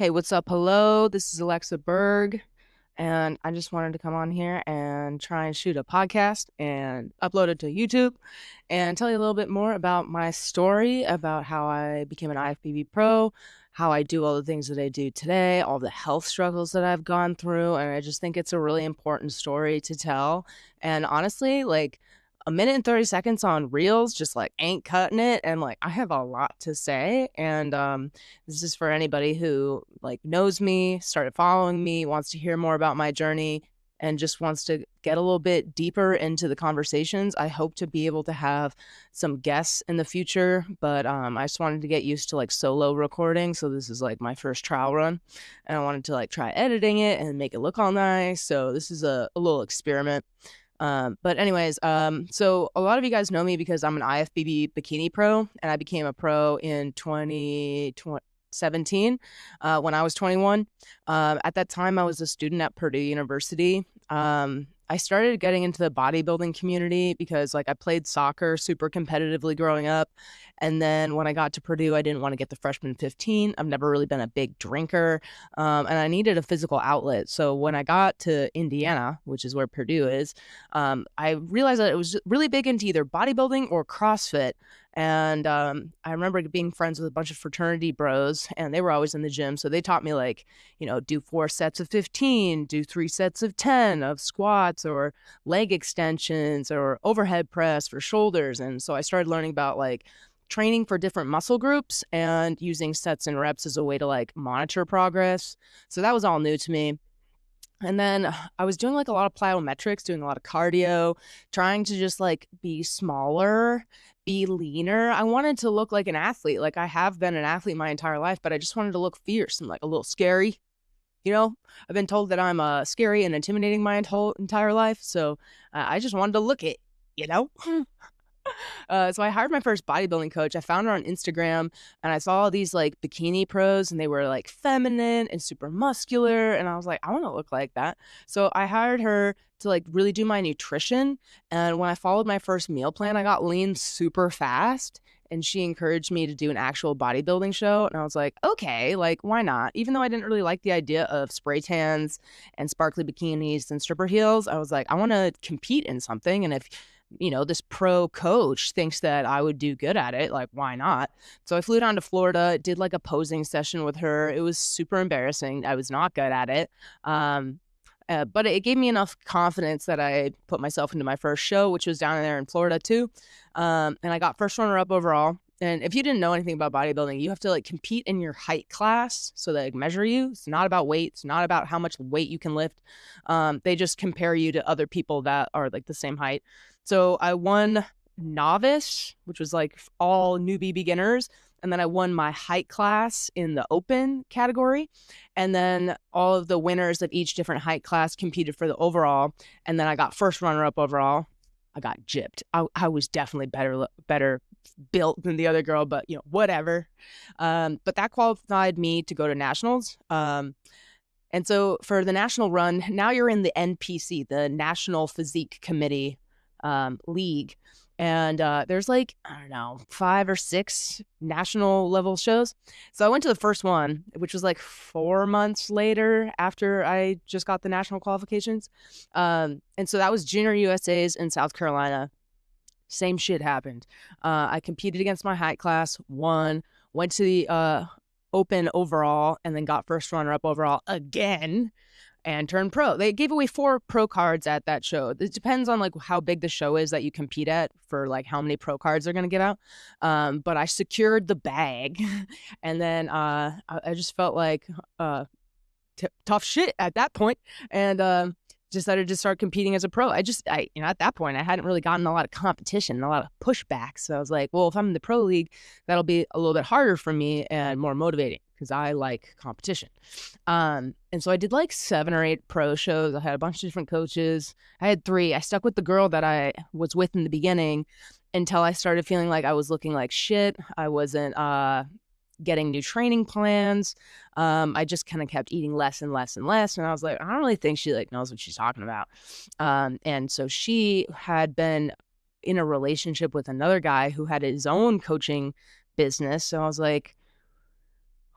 Hey, what's up? Hello, this is Alexa Berg, and I just wanted to come on here and try and shoot a podcast and upload it to YouTube and tell you a little bit more about my story, about how I became an IFBB Pro, how I do all the things that I do today, all the health struggles that I've gone through. And I just think it's a really important story to tell. And honestly, like, a minute and 30 seconds on Reels just like ain't cutting it. And like, I have a lot to say. And this is for anybody who like knows me, started following me, wants to hear more about my journey, and just wants to get a little bit deeper into the conversations. I hope to be able to have some guests in the future, but I just wanted to get used to like solo recording. So this is like my first trial run, and I wanted to like try editing it and make it look all nice. So this is a little experiment. But anyways, so a lot of you guys know me because I'm an IFBB bikini pro, and I became a pro in 2017 when I was 21. At that time, I was a student at Purdue University. I started getting into the bodybuilding community because like I played soccer super competitively growing up. And then when I got to Purdue, I didn't want to get the freshman 15. I've never really been a big drinker. And I needed a physical outlet. So when I got to Indiana, which is where Purdue is, I realized that it was really big into either bodybuilding or CrossFit. And I remember being friends with a bunch of fraternity bros, and they were always in the gym. So they taught me like, do 4 sets of 15, do 3 sets of 10 of squats or leg extensions or overhead press for shoulders. And so I started learning about like training for different muscle groups and using sets and reps as a way to like monitor progress. So that was all new to me. And then I was doing like a lot of plyometrics, doing a lot of cardio, trying to just like be smaller, be leaner. I wanted to look like an athlete. Like I have been an athlete my entire life, but I just wanted to look fierce and like a little scary. I've been told that I'm scary and intimidating my whole entire life. So I just wanted to look it, you know? So I hired my first bodybuilding coach. I found her on Instagram, and I saw all these like bikini pros, and they were like feminine and super muscular. And I was like, I want to look like that. So I hired her to like really do my nutrition. And when I followed my first meal plan, I got lean super fast. And she encouraged me to do an actual bodybuilding show. And I was like, okay, like, why not? Even though I didn't really like the idea of spray tans and sparkly bikinis and stripper heels, I was like, I want to compete in something. And if this pro coach thinks that I would do good at it, like, why not? So I flew down to Florida, did like a posing session with her. It was super embarrassing. I was not good at it. But it gave me enough confidence that I put myself into my first show, which was down there in Florida too. And I got first runner up overall. And if you didn't know anything about bodybuilding, you have to like compete in your height class. So they like, measure you. It's not about weight. It's not about how much weight you can lift. They just compare you to other people that are like the same height. So I won novice, which was like all newbie beginners. And then I won my height class in the open category. And then all of the winners of each different height class competed for the overall. And then I got first runner up overall. I got gypped. I was definitely better built than the other girl, but whatever. But that qualified me to go to nationals. And so for the national run, now you're in the NPC, the National Physique Committee league. And there's like, I don't know, 5 or 6 national level shows. So I went to the first one, which was like 4 months later after I just got the national qualifications. And so that was Junior USA's in South Carolina. Same shit happened. I competed against my height class, won, went to the open overall, and then got first runner up overall again. And turned pro. They gave away 4 pro cards at that show. It depends on like how big the show is that you compete at for like how many pro cards they're going to give out. But I secured the bag. And then I just felt like tough shit at that point. And decided to start competing as a pro. At that point, I hadn't really gotten a lot of competition, a lot of pushback. So I was like, well, if I'm in the pro league, that'll be a little bit harder for me and more motivating because I like competition. And so I did like 7 or 8 pro shows. I had a bunch of different coaches. I had 3. I stuck with the girl that I was with in the beginning until I started feeling like I was looking like shit. I wasn't getting new training plans. I just kind of kept eating less and less and less. And I was like, I don't really think she like knows what she's talking about. And so she had been in a relationship with another guy who had his own coaching business. So I was like,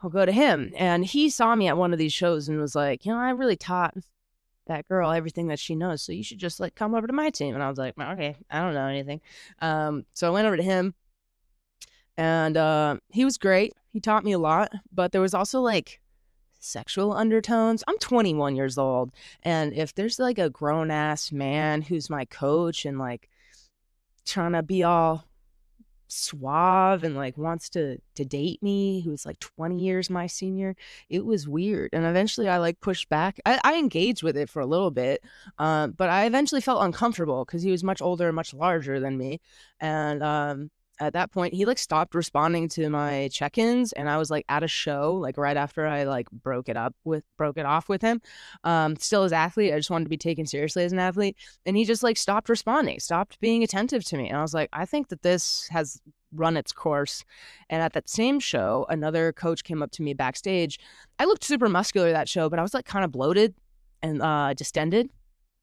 I'll go to him. And he saw me at one of these shows and was like, I really taught that girl everything that she knows, so you should just like come over to my team. And I was like, okay, I don't know anything. So I went over to him, and he was great. He taught me a lot, but there was also like sexual undertones. I'm 21 years old, and if there's like a grown ass man who's my coach and like trying to be all suave and like wants to date me, who's like 20 years my senior, it was weird. And eventually I like pushed back. I engaged with it for a little bit, but I eventually felt uncomfortable because he was much older and much larger than me. And at that point he like stopped responding to my check-ins, and I was like at a show like right after I like broke it off with him, still as athlete. I just wanted to be taken seriously as an athlete, and he just like stopped responding, stopped being attentive to me. And I was like, I think that this has run its course. And at that same show, another coach came up to me backstage. I looked super muscular that show, but I was like kind of bloated and distended.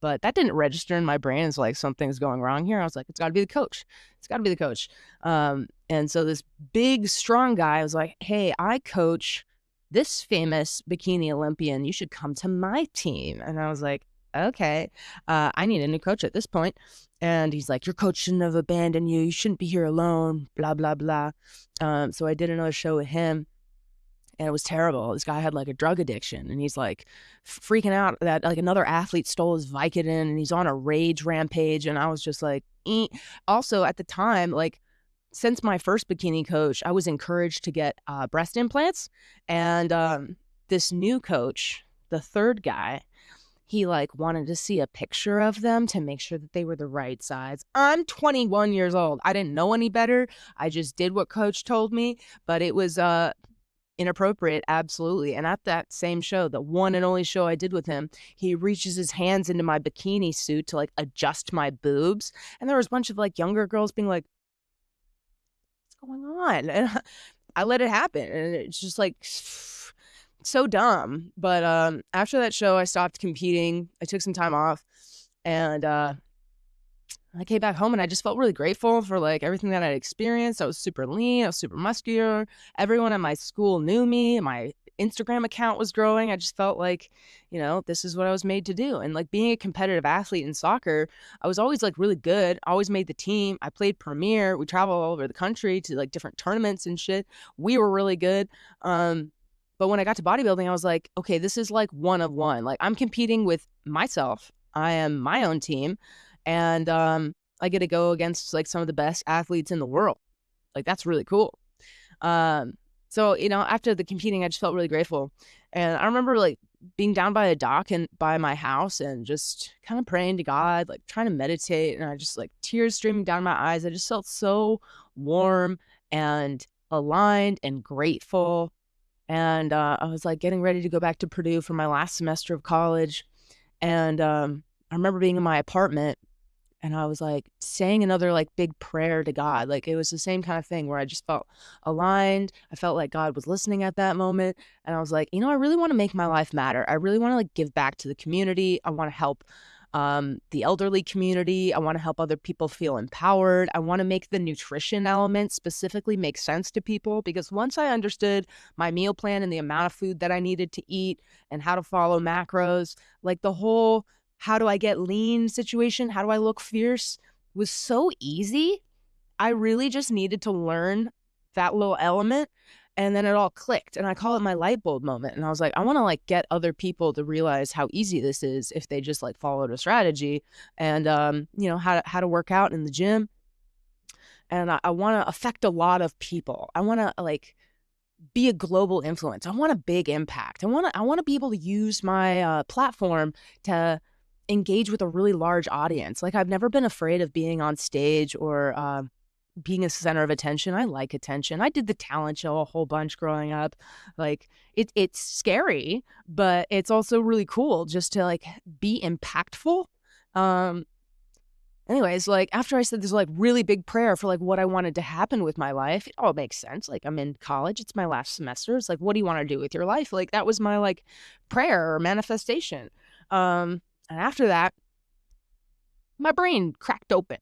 But that didn't register in my brain as like something's going wrong here. I was like, it's got to be the coach. It's got to be the coach. And so this big, strong guy was like, hey, I coach this famous bikini Olympian. You should come to my team. And I was like, okay, I need a new coach at this point. And he's like, your coach shouldn't have abandoned you. You shouldn't be here alone, blah, blah, blah. So I did another show with him. And it was terrible. This guy had like a drug addiction, and he's like freaking out that like another athlete stole his Vicodin, and he's on a rage rampage. And I was just like, Also at the time, like since my first bikini coach, I was encouraged to get breast implants. And this new coach, the third guy, he like wanted to see a picture of them to make sure that they were the right size. I'm 21 years old. I didn't know any better. I just did what coach told me, but it was inappropriate, absolutely. And at that same show, the one and only show I did with him, he reaches his hands into my bikini suit to like adjust my boobs. And there was a bunch of like younger girls being like, what's going on? And I let it happen. And it's just like so dumb. But after that show, I stopped competing. I took some time off, and I came back home and I just felt really grateful for like everything that I'd experienced. I was super lean. I was super muscular. Everyone at my school knew me. My Instagram account was growing. I just felt like, this is what I was made to do. And like being a competitive athlete in soccer, I was always like really good. I always made the team. I played premier. We traveled all over the country to like different tournaments and shit. We were really good. But when I got to bodybuilding, I was like, okay, this is like one of one. Like I'm competing with myself. I am my own team. And I get to go against like some of the best athletes in the world. Like that's really cool. So after the competing, I just felt really grateful. And I remember like being down by a dock and by my house and just kind of praying to God, like trying to meditate. And I just like tears streaming down my eyes. I just felt so warm and aligned and grateful. And I was like getting ready to go back to Purdue for my last semester of college. And I remember being in my apartment, and I was like saying another like big prayer to God. Like it was the same kind of thing where I just felt aligned. I felt like God was listening at that moment. And I was like, I really want to make my life matter. I really want to like give back to the community. I want to help the elderly community. I want to help other people feel empowered. I want to make the nutrition element specifically make sense to people, because once I understood my meal plan and the amount of food that I needed to eat and how to follow macros, like the whole how do I get lean situation, how do I look fierce was so easy. I really just needed to learn that little element, and then it all clicked. And I call it my light bulb moment. And I was like, I want to like get other people to realize how easy this is if they just like followed a strategy, and how to work out in the gym. And I want to affect a lot of people. I want to like be a global influence. I want a big impact. I want to be able to use my platform to engage with a really large audience. Like I've never been afraid of being on stage or being a center of attention. I like attention. I did the talent show a whole bunch growing up. Like it's scary, but it's also really cool just to like be impactful. Anyways, like after I said this like really big prayer for like what I wanted to happen with my life, it all makes sense. Like I'm in college, it's my last semester. It's like, what do you want to do with your life? Like that was my like prayer or manifestation. And after that, my brain cracked open.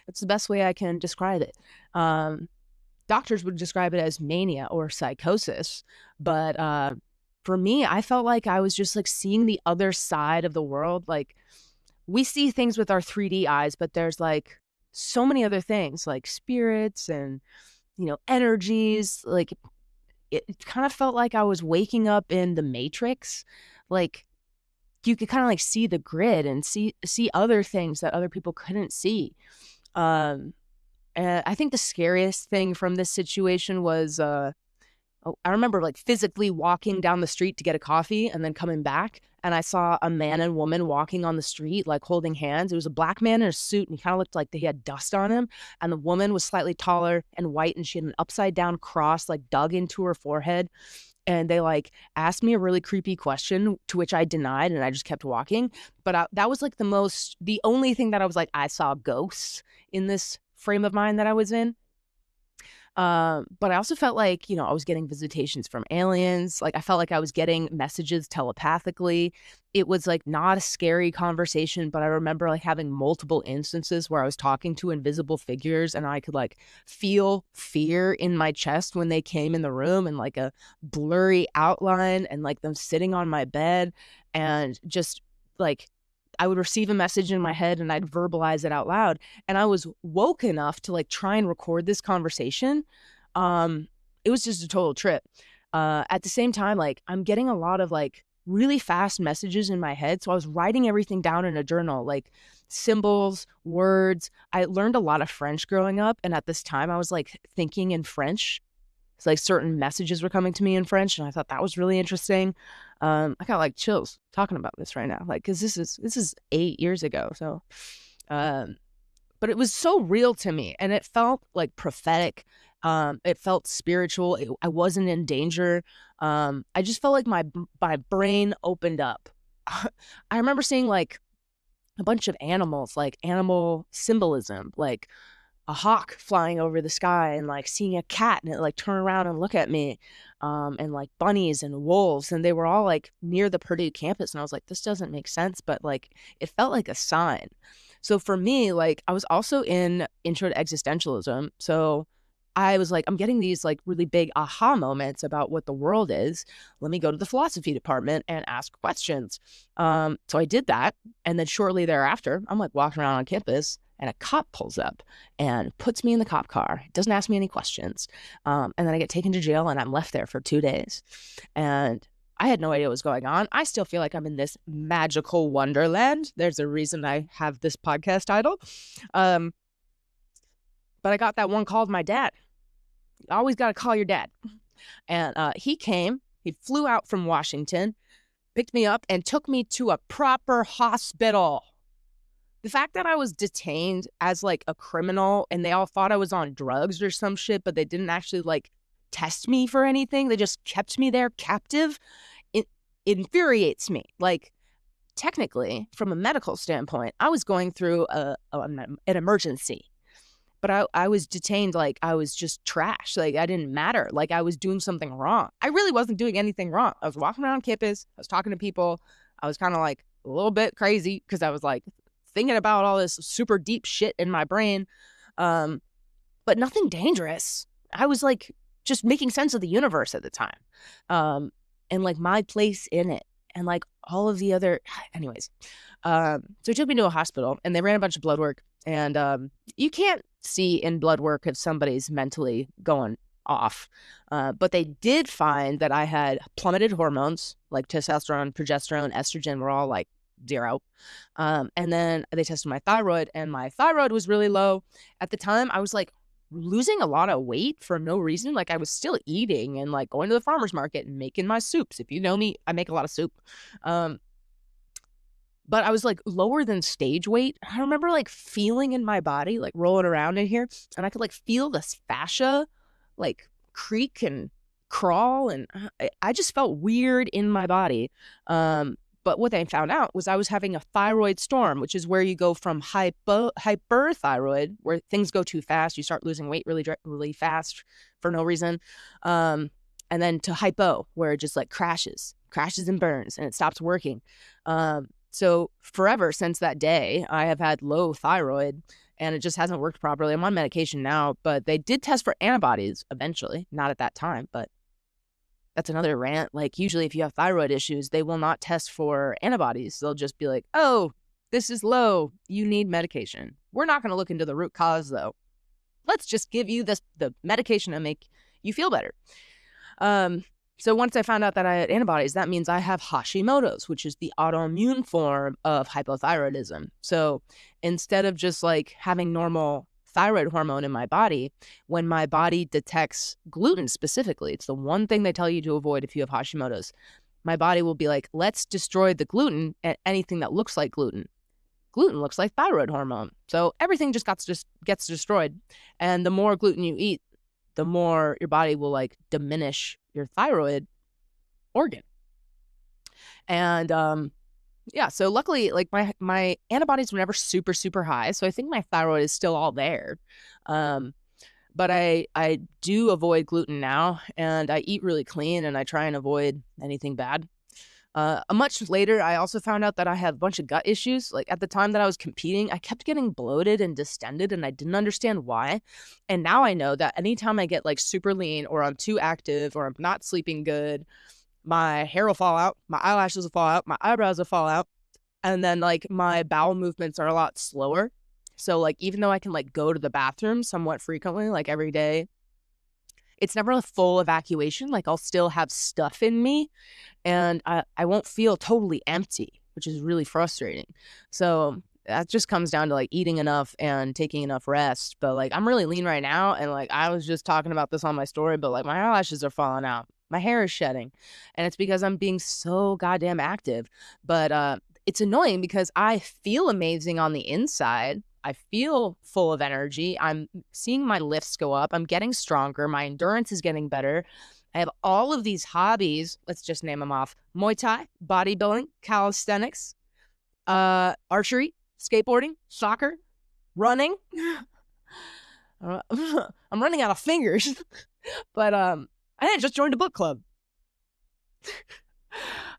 That's the best way I can describe it. doctors would describe it as mania or psychosis. But for me, I felt like I was just like seeing the other side of the world. Like we see things with our 3D eyes, but there's like so many other things like spirits and, energies. Like it kind of felt like I was waking up in the Matrix. Like you could kind of like see the grid and see other things that other people couldn't see. Um, and I think the scariest thing from this situation was I remember like physically walking down the street to get a coffee and then coming back. And I saw a man and woman walking on the street, like holding hands. It was a black man in a suit and he kind of looked like he had dust on him. And the woman was slightly taller and white and she had an upside down cross like dug into her forehead. And they like asked me a really creepy question to which I denied and I just kept walking. But that was like the only thing that I was like, I saw ghosts in this frame of mind that I was in. But I also felt like, I was getting visitations from aliens. Like I felt like I was getting messages telepathically. It was like not a scary conversation, but I remember like having multiple instances where I was talking to invisible figures and I could like feel fear in my chest when they came in the room and like a blurry outline and like them sitting on my bed and just like I would receive a message in my head and I'd verbalize it out loud. And I was woke enough to like try and record this conversation. It was just a total trip. At the same time, like I'm getting a lot of like really fast messages in my head. So I was writing everything down in a journal, like symbols, words. I learned a lot of French growing up. And at this time I was like thinking in French. It's like certain messages were coming to me in French, and I thought that was really interesting. I got like chills talking about this right now, like because this is 8 years ago. So, but it was so real to me, and it felt like prophetic. It felt spiritual. I wasn't in danger. I just felt like my brain opened up. I remember seeing like a bunch of animals, like animal symbolism, like a hawk flying over the sky and like seeing a cat and it like turn around and look at me, and like bunnies and wolves, and they were all like near the Purdue campus, and I was like, this doesn't make sense, but like it felt like a sign. So for me, like I was also in Intro to Existentialism, so I was like, I'm getting these like really big aha moments about what the world is. Let me go to the philosophy department and ask questions. So I did that, and then shortly thereafter, I'm like walking around on campus and a cop pulls up and puts me in the cop car. Doesn't ask me any questions. And then I get taken to jail and I'm left there for 2 days. And I had no idea what was going on. I still feel like I'm in this magical wonderland. There's a reason I have this podcast title. But I got that one call to my dad. You always got to call your dad. And he came. He flew out from Washington, picked me up, and took me to a proper hospital. The fact that I was detained as like a criminal and they all thought I was on drugs or some shit, but they didn't actually like test me for anything. They just kept me there captive. It infuriates me. Like technically, from a medical standpoint, I was going through an emergency, but I was detained like I was just trash. Like I didn't matter. Like I was doing something wrong. I really wasn't doing anything wrong. I was walking around campus. I was talking to people. I was kind of like a little bit crazy because I was like thinking about all this super deep shit in my brain, but nothing dangerous. I was like just making sense of the universe at the time, and like my place in it, and like all of the other. Anyways, so he took me to a hospital, and they ran a bunch of blood work, and you can't see in blood work if somebody's mentally going off, but they did find that I had plummeted hormones like testosterone, progesterone, estrogen were all like 0. And then they tested my thyroid, and my thyroid was really low. At the time, I was like losing a lot of weight for no reason. Like I was still eating and like going to the farmer's market and making my soups. If you know me, I make a lot of soup. But I was like lower than stage weight. I remember like feeling in my body, like rolling around in here, and I could like feel this fascia like creak and crawl, and I just felt weird in my body. But what they found out was I was having a thyroid storm, which is where you go from hyperthyroid, where things go too fast. You start losing weight really fast for no reason. And then to hypo, where it just like crashes and burns and it stops working. So forever since that day, I have had low thyroid. and it just hasn't worked properly. I'm on medication now, but they did test for antibodies eventually, not at that time, but that's another rant. Like, usually if you have thyroid issues, they will not test for antibodies. They'll just be like, oh, this is low, you need medication. We're not going to look into the root cause, though. Let's just give you the medication to make you feel better. So once I found out that I had antibodies, that means I have Hashimoto's, which is the autoimmune form of hypothyroidism. So instead of just like having normal thyroid hormone in my body, when my body detects gluten specifically, it's the one thing they tell you to avoid if you have Hashimoto's, my body will be like, let's destroy the gluten and anything that looks like gluten. Gluten looks like thyroid hormone. So everything just gets destroyed. And the more gluten you eat, the more your body will like diminish your thyroid organ. And yeah, so luckily, like my antibodies were never super, super high. So I think my thyroid is still all there. But I do avoid gluten now, and I eat really clean, and I try and avoid anything bad. Much later, I also found out that I have a bunch of gut issues. Like at the time that I was competing, I kept getting bloated and distended, and I didn't understand why. And now I know that anytime I get like super lean, or I'm too active, or I'm not sleeping good, my hair will fall out, my eyelashes will fall out, my eyebrows will fall out. And then like my bowel movements are a lot slower. So like even though I can like go to the bathroom somewhat frequently, like every day, it's never a full evacuation. Like I'll still have stuff in me, and I won't feel totally empty, which is really frustrating. So that just comes down to like eating enough and taking enough rest. But like I'm really lean right now, and like I was just talking about this on my story, but like my eyelashes are falling out, my hair is shedding, and it's because I'm being so goddamn active. But it's annoying because I feel amazing on the inside. I feel full of energy. I'm seeing my lifts go up. I'm getting stronger. My endurance is getting better. I have all of these hobbies. Let's just name them off: Muay Thai, bodybuilding, calisthenics, archery, skateboarding, soccer, running. I'm running out of fingers. But I just joined a book club.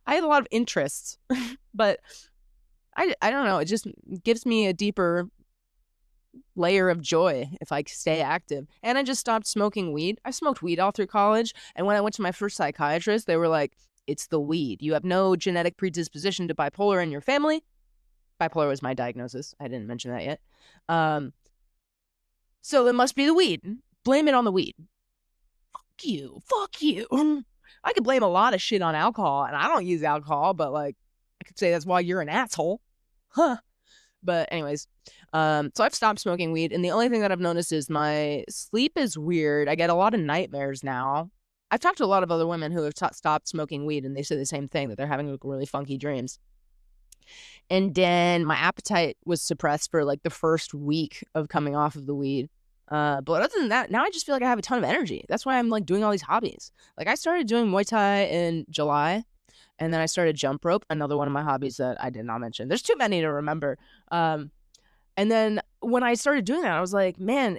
I have a lot of interests, but I don't know. It just gives me a deeper layer of joy if I stay active. And I just stopped smoking weed. I smoked weed all through college. And when I went to my first psychiatrist, they were like, it's the weed. You have no genetic predisposition to bipolar in your family. Bipolar was my diagnosis. I didn't mention that yet. So it must be the weed. Blame it on the weed. Fuck you. Fuck you. I could blame a lot of shit on alcohol, and I don't use alcohol, but like I could say that's why you're an asshole. Huh. But anyways, so I've stopped smoking weed, and the only thing that I've noticed is my sleep is weird. I get a lot of nightmares now. I've talked to a lot of other women who have stopped smoking weed, and they say the same thing, that they're having like, really funky dreams. And then my appetite was suppressed for like the first week of coming off of the weed. But other than that, now I just feel like I have a ton of energy. That's why I'm like doing all these hobbies. Like I started doing Muay Thai in July, and then I started jump rope, another one of my hobbies that I did not mention. There's too many to remember. And then when I started doing that, I was like, man,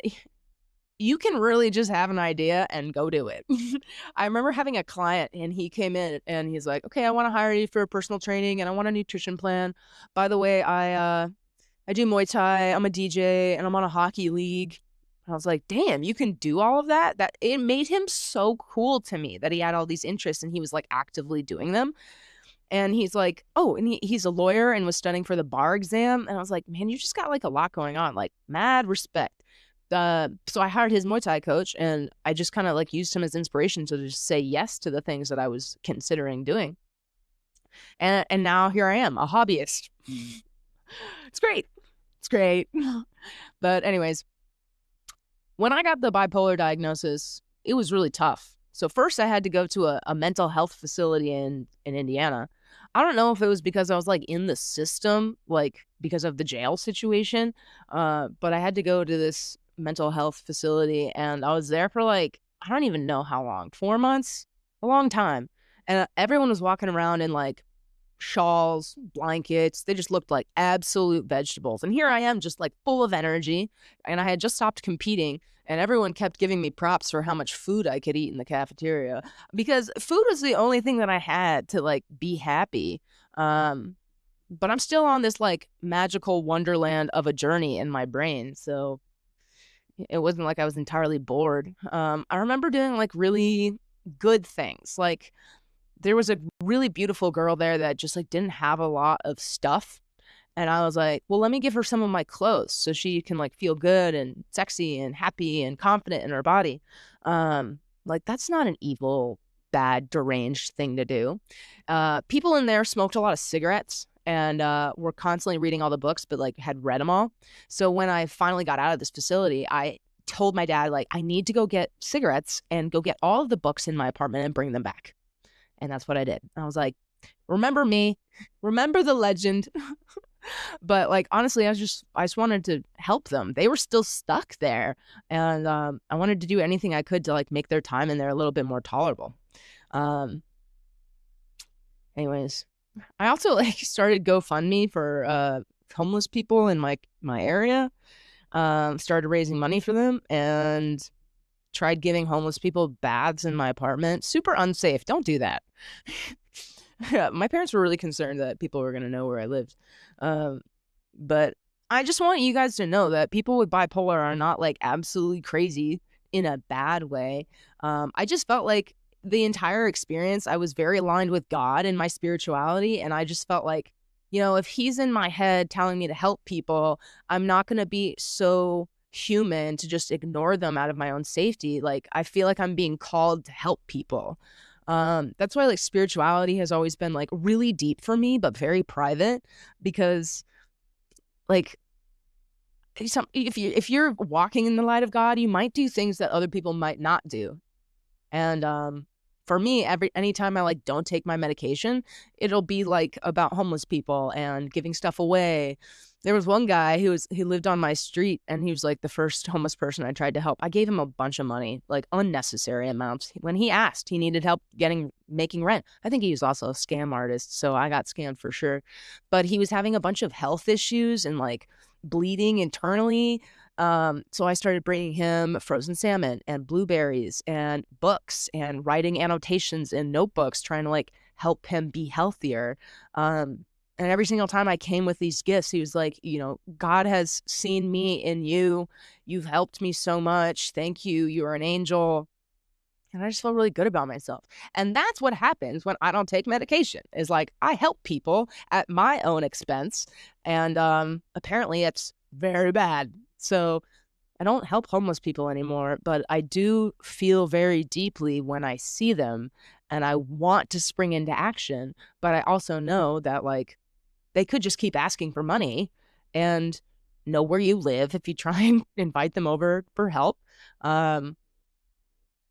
you can really just have an idea and go do it. I remember having a client, and he came in and he's like, okay, I want to hire you for personal training, and I want a nutrition plan. By the way, I do Muay Thai, I'm a DJ, and I'm on a hockey league. I was like, damn, you can do all of that? That it made him so cool to me that he had all these interests and he was like actively doing them. And he's like, oh, and he's a lawyer and was studying for the bar exam. And I was like, man, you just got like a lot going on, like mad respect. So I hired his Muay Thai coach, and I just kind of like used him as inspiration to just say yes to the things that I was considering doing. And now here I am, a hobbyist. It's great. It's great. But anyways, when I got the bipolar diagnosis, it was really tough. So first I had to go to a mental health facility in Indiana. I don't know if it was because I was like in the system, like because of the jail situation, but I had to go to this mental health facility, and I was there for like, I don't even know how long, 4 months, a long time. And everyone was walking around in like shawls, blankets. They just looked like absolute vegetables. And here I am just like full of energy, and I had just stopped competing, and everyone kept giving me props for how much food I could eat in the cafeteria, because food was the only thing that I had to like be happy. but I'm still on this like magical wonderland of a journey in my brain. So it wasn't like I was entirely bored. I remember doing like really good things. Like there was a really beautiful girl there that just like didn't have a lot of stuff. And I was like, well, let me give her some of my clothes so she can like feel good and sexy and happy and confident in her body. Like that's not an evil, bad, deranged thing to do. People in there smoked a lot of cigarettes and were constantly reading all the books, but like had read them all. So when I finally got out of this facility, I told my dad, like, I need to go get cigarettes and go get all of the books in my apartment and bring them back. And that's what I did. I was like, remember me, remember the legend. But like honestly, I just wanted to help them. They were still stuck there, and I wanted to do anything I could to like make their time in there a little bit more tolerable. Um, anyways, I also like started GoFundMe for homeless people in my area. Started raising money for them and tried giving homeless people baths in my apartment. Super unsafe. Don't do that. Yeah, my parents were really concerned that people were going to know where I lived. But I just want you guys to know that people with bipolar are not like absolutely crazy in a bad way. I just felt like the entire experience, I was very aligned with God and my spirituality. And I just felt like, if he's in my head telling me to help people, I'm not going to be so human to just ignore them out of my own safety. Like, I feel like I'm being called to help people. That's why like spirituality has always been like really deep for me, but very private, because like if you're walking in the light of God, you might do things that other people might not do. And for me, anytime I like don't take my medication, it'll be like about homeless people and giving stuff away. There was one guy he lived on my street, and he was like the first homeless person I tried to help. I gave him a bunch of money, like unnecessary amounts. When he asked, he needed help making rent. I think he was also a scam artist, so I got scammed for sure. But he was having a bunch of health issues and like bleeding internally. So I started bringing him frozen salmon and blueberries and books and writing annotations in notebooks, trying to like help him be healthier. And every single time I came with these gifts, he was like, God has seen me in you. You've helped me so much. Thank you. You're an angel. And I just felt really good about myself. And that's what happens when I don't take medication, is like I help people at my own expense. And apparently it's very bad. So I don't help homeless people anymore, but I do feel very deeply when I see them, and I want to spring into action. But I also know that like they could just keep asking for money and know where you live if you try and invite them over for help.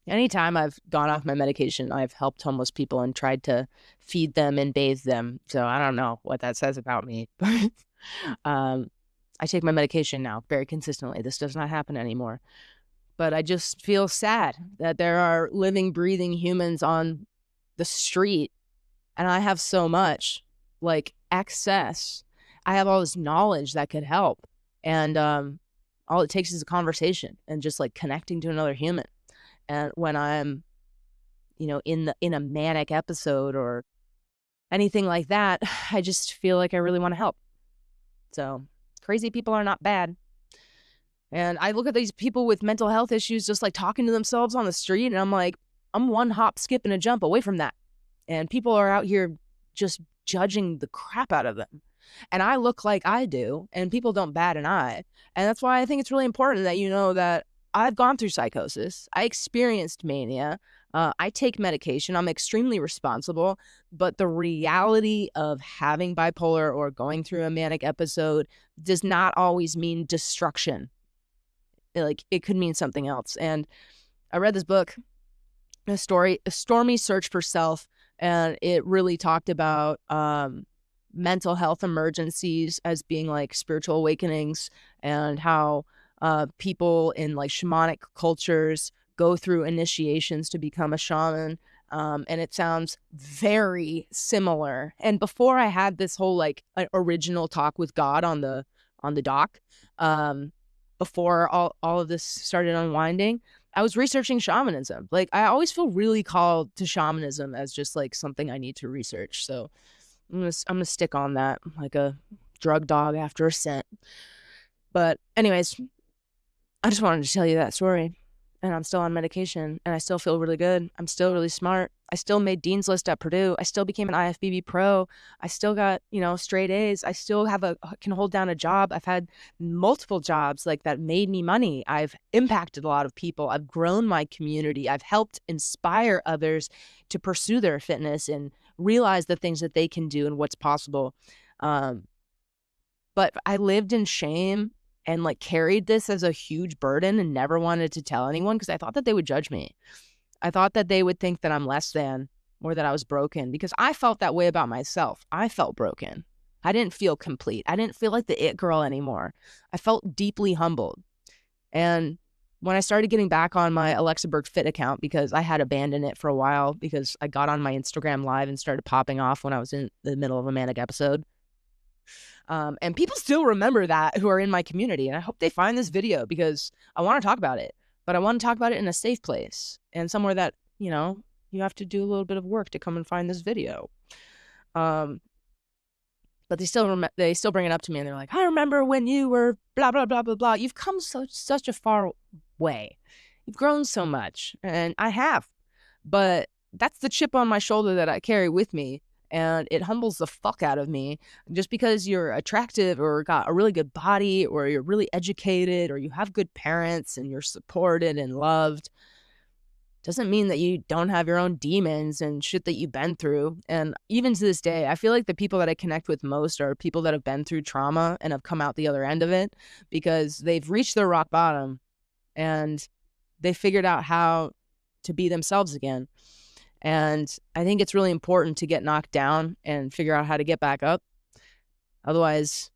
Anytime I've gone off my medication, I've helped homeless people and tried to feed them and bathe them. So I don't know what that says about me, but I take my medication now very consistently. This does not happen anymore. But I just feel sad that there are living, breathing humans on the street, and I have so much like excess. I have all this knowledge that could help, and all it takes is a conversation and just like connecting to another human. And when I'm, in a manic episode or anything like that, I just feel like I really want to help. So crazy people are not bad. And I look at these people with mental health issues just like talking to themselves on the street, and I'm like, I'm one hop, skip, and a jump away from that. And people are out here just judging the crap out of them. And I look like I do, and people don't bat an eye. And that's why I think it's really important that you know that I've gone through psychosis. I experienced mania. I take medication. I'm extremely responsible. But the reality of having bipolar or going through a manic episode does not always mean destruction. Like, it could mean something else. And I read this book, A Stormy Search for Self, and it really talked about mental health emergencies as being like spiritual awakenings, and how people in like shamanic cultures go through initiations to become a shaman. And it sounds very similar. And before I had this whole like original talk with God on the dock, before all of this started unwinding, I was researching shamanism. Like, I always feel really called to shamanism as just like something I need to research. So I'm gonna stick on that like a drug dog after a scent. But anyways, I just wanted to tell you that story. And I'm still on medication and I still feel really good. I'm still really smart. I still made Dean's List at Purdue. I still became an IFBB Pro. I still got, straight A's. I still can hold down a job. I've had multiple jobs like that made me money. I've impacted a lot of people. I've grown my community. I've helped inspire others to pursue their fitness and realize the things that they can do and what's possible. But I lived in shame and like carried this as a huge burden and never wanted to tell anyone because I thought that they would judge me. I thought that they would think that I'm less than or that I was broken because I felt that way about myself. I felt broken. I didn't feel complete. I didn't feel like the it girl anymore. I felt deeply humbled. And when I started getting back on my Alexa Berg Fit account, because I had abandoned it for a while because I got on my Instagram live and started popping off when I was in the middle of a manic episode. And people still remember that who are in my community. And I hope they find this video because I want to talk about it. But I want to talk about it in a safe place and somewhere that, you have to do a little bit of work to come and find this video. But they still bring it up to me and they're like, I remember when you were blah, blah, blah, blah, blah. You've come such a far way. You've grown so much. And I have. But that's the chip on my shoulder that I carry with me. And it humbles the fuck out of me. Just because you're attractive or got a really good body or you're really educated or you have good parents and you're supported and loved doesn't mean that you don't have your own demons and shit that you've been through. And even to this day, I feel like the people that I connect with most are people that have been through trauma and have come out the other end of it because they've reached their rock bottom and they figured out how to be themselves again. And I think it's really important to get knocked down and figure out how to get back up. Otherwise,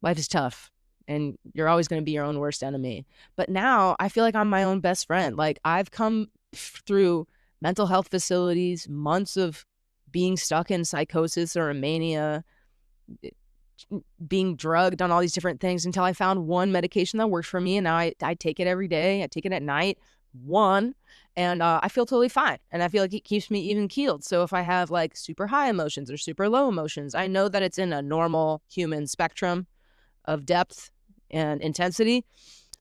life is tough and you're always going to be your own worst enemy. But now I feel like I'm my own best friend. Like I've come through mental health facilities, months of being stuck in psychosis or a mania, being drugged on all these different things until I found one medication that worked for me. And now I take it every day. I take it at night. And I feel totally fine. And I feel like it keeps me even keeled. So if I have like super high emotions or super low emotions, I know that it's in a normal human spectrum of depth and intensity.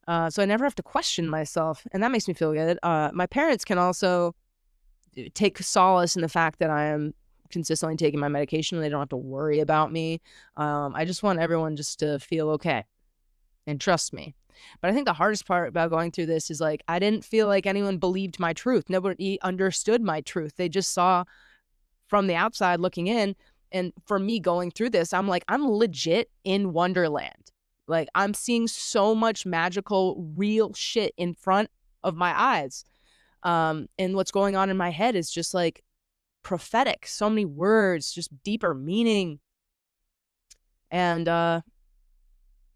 So I never have to question myself. And that makes me feel good. My parents can also take solace in the fact that I am consistently taking my medication and they don't have to worry about me. I just want everyone just to feel okay and trust me. But I think the hardest part about going through this is like, I didn't feel like anyone believed my truth. Nobody understood my truth. They just saw from the outside looking in. And for me going through this, I'm like, I'm legit in Wonderland. Like I'm seeing so much magical, real shit in front of my eyes. And what's going on in my head is just like prophetic. So many words, just deeper meaning. And,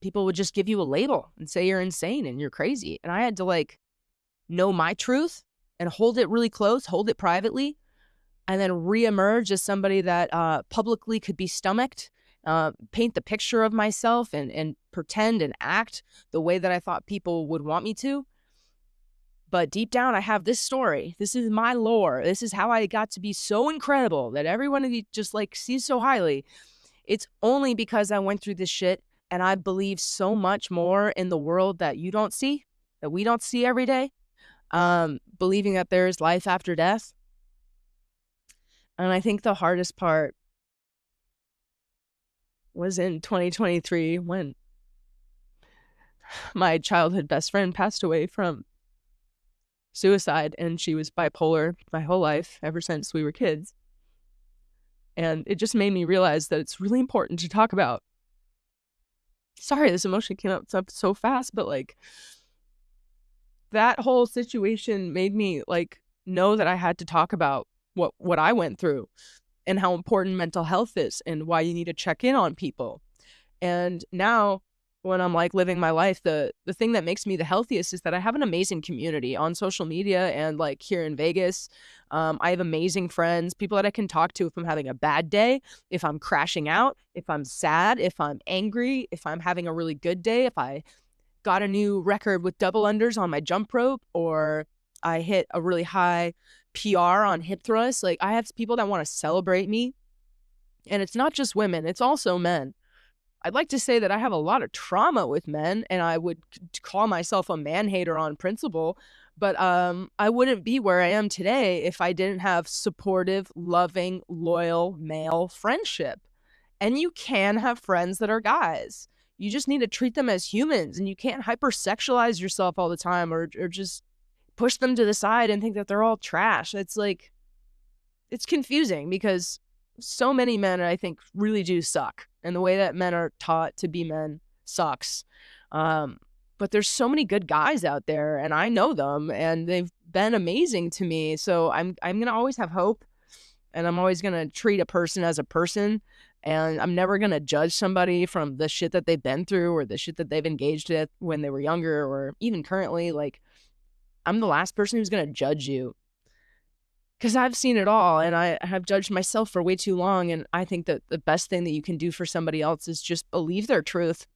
people would just give you a label and say you're insane and you're crazy. And I had to like know my truth and hold it really close, hold it privately, and then reemerge as somebody that publicly could be stomached, paint the picture of myself and pretend and act the way that I thought people would want me to. But deep down, I have this story. This is my lore. This is how I got to be so incredible that everyone just like sees so highly. It's only because I went through this shit. And I believe so much more in the world that you don't see, that we don't see every day, believing that there is life after death. And I think the hardest part was in 2023 when my childhood best friend passed away from suicide, and she was bipolar my whole life, ever since we were kids. And it just made me realize that it's really important to talk about. Sorry, this emotion came up so fast, but like that whole situation made me like know that I had to talk about what I went through and how important mental health is and why you need to check in on people. And now when I'm like living my life, the thing that makes me the healthiest is that I have an amazing community on social media and like here in Vegas. I have amazing friends, people that I can talk to if I'm having a bad day, if I'm crashing out, if I'm sad, if I'm angry, if I'm having a really good day, if I got a new record with double unders on my jump rope, or I hit a really high PR on hip thrust. Like I have people that want to celebrate me And it's not just women, it's also men. I'd like to say that I have a lot of trauma with men, and I would call myself a man hater on principle, but I wouldn't be where I am today if I didn't have supportive, loving, loyal male friendship. And you can have friends that are guys. You just need to treat them as humans, and you can't hypersexualize yourself all the time or just push them to the side and think that they're all trash. It's like, it's confusing because so many men, I think, really do suck. And the way that men are taught to be men sucks. But there's so many good guys out there, and I know them, and they've been amazing to me. So I'm gonna always have hope, and I'm always gonna treat a person as a person, and I'm never gonna judge somebody from the shit that they've been through or the shit that they've engaged with when they were younger or even currently. Like, I'm the last person who's gonna judge you because I've seen it all, and I have judged myself for way too long. And I think that the best thing that you can do for somebody else is just believe their truth,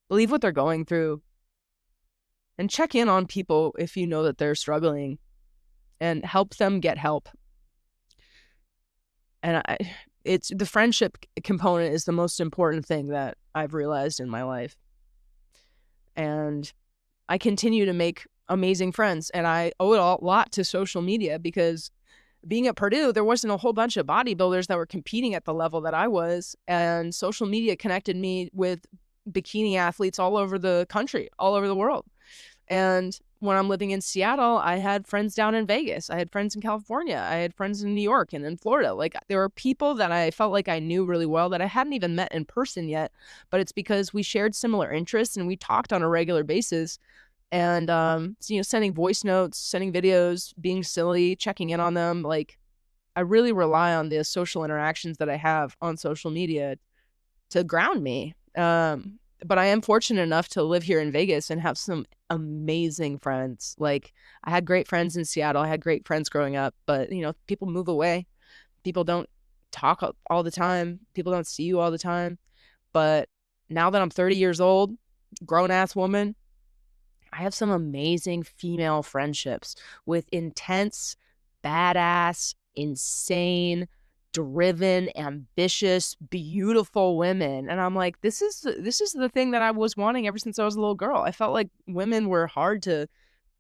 believe what they're going through, and check in on people if you know that they're struggling and help them get help. And it's the friendship component is the most important thing that I've realized in my life. And I continue to make amazing friends, and I owe it a lot to social media because being at Purdue, there wasn't a whole bunch of bodybuilders that were competing at the level that I was, and social media connected me with bikini athletes all over the country, all over the world. And when I'm living in Seattle, I had friends down in Vegas. I had friends in California. I had friends in New York and in Florida. Like, there were people that I felt like I knew really well that I hadn't even met in person yet, but it's because we shared similar interests and we talked on a regular basis. And, sending voice notes, sending videos, being silly, checking in on them. Like, I really rely on the social interactions that I have on social media to ground me. But I am fortunate enough to live here in Vegas and have some amazing friends. Like, I had great friends in Seattle. I had great friends growing up, but, people move away. People don't talk all the time. People don't see you all the time. But now that I'm 30 years old, grown-ass woman, I have some amazing female friendships with intense, badass, insane, driven, ambitious, beautiful women. And I'm like, this is the thing that I was wanting ever since I was a little girl. I felt like women were hard to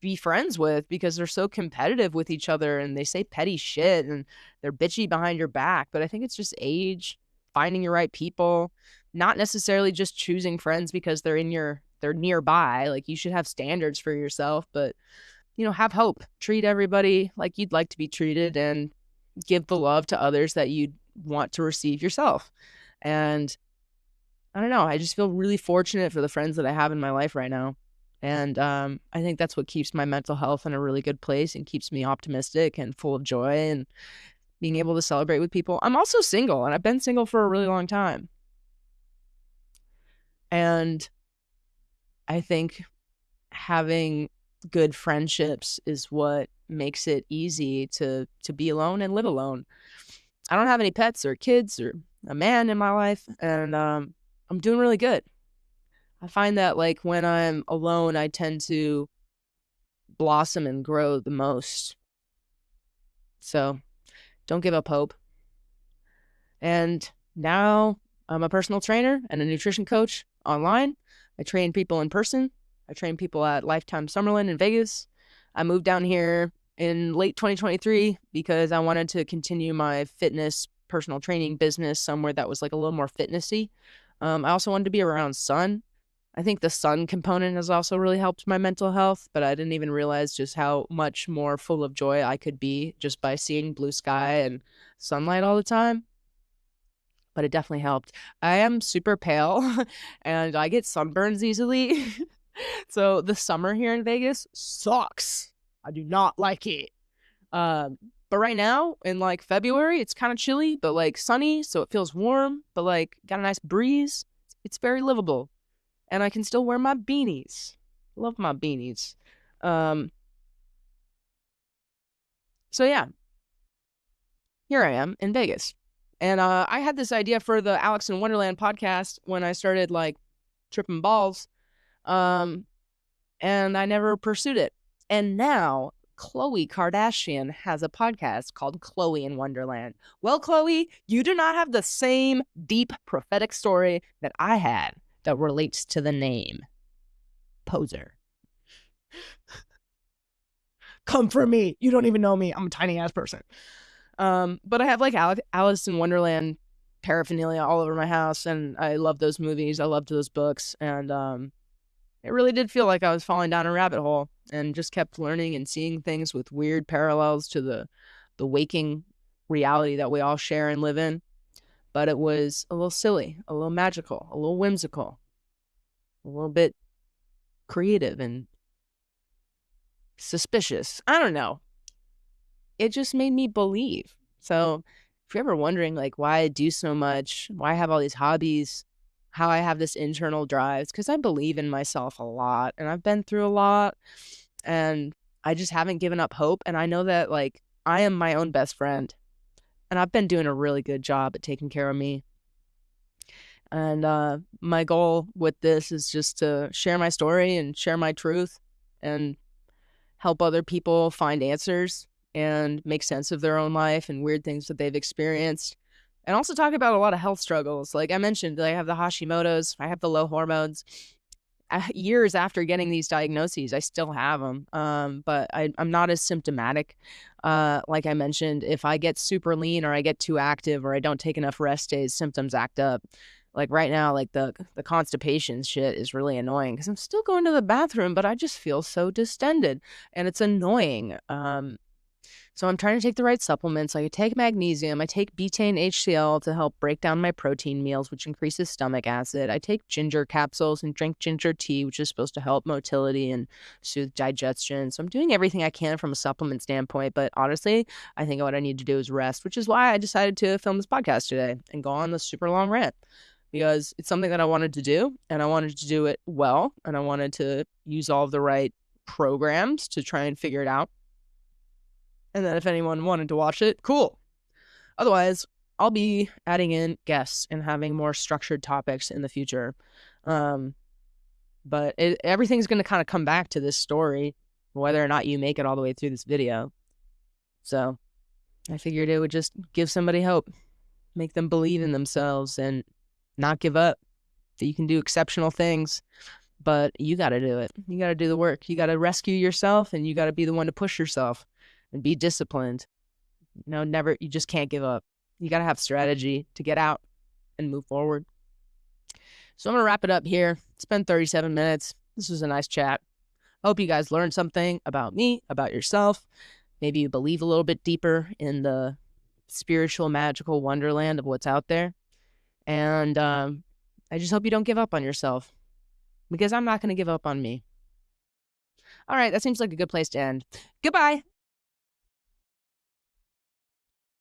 be friends with because they're so competitive with each other and they say petty shit and they're bitchy behind your back. But I think it's just age, finding your right people, not necessarily just choosing friends because they're nearby. Like, you should have standards for yourself, but have hope. Treat everybody like you'd like to be treated and give the love to others that you'd want to receive yourself. And I don't know, I just feel really fortunate for the friends that I have in my life right now. And I think that's what keeps my mental health in a really good place and keeps me optimistic and full of joy and being able to celebrate with people. I'm also single, and I've been single for a really long time. And I think having good friendships is what makes it easy to be alone and live alone. I don't have any pets or kids or a man in my life, and I'm doing really good. I find that, like, when I'm alone, I tend to blossom and grow the most. So don't give up hope. And now I'm a personal trainer and a nutrition coach online. I train people in person. I train people at Lifetime Summerlin in Vegas. I moved down here in late 2023 because I wanted to continue my fitness personal training business somewhere that was like a little more fitnessy. I also wanted to be around sun. I think the sun component has also really helped my mental health, but I didn't even realize just how much more full of joy I could be just by seeing blue sky and sunlight all the time. But it definitely helped. I am super pale and I get sunburns easily. So the summer here in Vegas sucks. I do not like it. But right now in like February, it's kind of chilly, but like sunny. So it feels warm, but like got a nice breeze. It's very livable. And I can still wear my beanies. Love my beanies. So yeah, here I am in Vegas. And I had this idea for the Alex in Wonderland podcast when I started like tripping balls. And I never pursued it. And now Khloe Kardashian has a podcast called Chloe in Wonderland. Well, Chloe, you do not have the same deep prophetic story that I had that relates to the name Poser. Come for me. You don't even know me. I'm a tiny ass person. But I have like Alice in Wonderland paraphernalia all over my house, and I love those movies. I loved those books, and it really did feel like I was falling down a rabbit hole and just kept learning and seeing things with weird parallels to the waking reality that we all share and live in. But it was a little silly, a little magical, a little whimsical, a little bit creative and suspicious. I don't know. It just made me believe. So if you're ever wondering like why I do so much, why I have all these hobbies, how I have this internal drive, it's because I believe in myself a lot and I've been through a lot and I just haven't given up hope. And I know that like I am my own best friend and I've been doing a really good job at taking care of me. And my goal with this is just to share my story and share my truth and help other people find answers and make sense of their own life and weird things that they've experienced. And also talk about a lot of health struggles. Like I mentioned, I have the Hashimoto's, I have the low hormones. Years after getting these diagnoses, I still have them. But I'm not as symptomatic. Like I mentioned, if I get super lean or I get too active or I don't take enough rest days, symptoms act up. Like right now, like the constipation shit is really annoying because I'm still going to the bathroom, but I just feel so distended and it's annoying. So I'm trying to take the right supplements. I take magnesium. I take betaine HCl to help break down my protein meals, which increases stomach acid. I take ginger capsules and drink ginger tea, which is supposed to help motility and soothe digestion. So I'm doing everything I can from a supplement standpoint. But honestly, I think what I need to do is rest, which is why I decided to film this podcast today and go on this super long rant. Because it's something that I wanted to do, and I wanted to do it well, and I wanted to use all of the right programs to try and figure it out. And then if anyone wanted to watch it, cool. Otherwise, I'll be adding in guests and having more structured topics in the future. But everything's going to kind of come back to this story, whether or not you make it all the way through this video. So I figured it would just give somebody hope, make them believe in themselves and not give up, that you can do exceptional things, but you got to do it. You got to do the work. You got to rescue yourself and you got to be the one to push yourself and be disciplined. You just can't give up. You got to have strategy to get out and move forward. So I'm going to wrap it up here. It's been 37 minutes. This was a nice chat. Hope you guys learned something about me, about yourself. Maybe you believe a little bit deeper in the spiritual, magical wonderland of what's out there. And I just hope you don't give up on yourself, because I'm not going to give up on me. All right, that seems like a good place to end. Goodbye.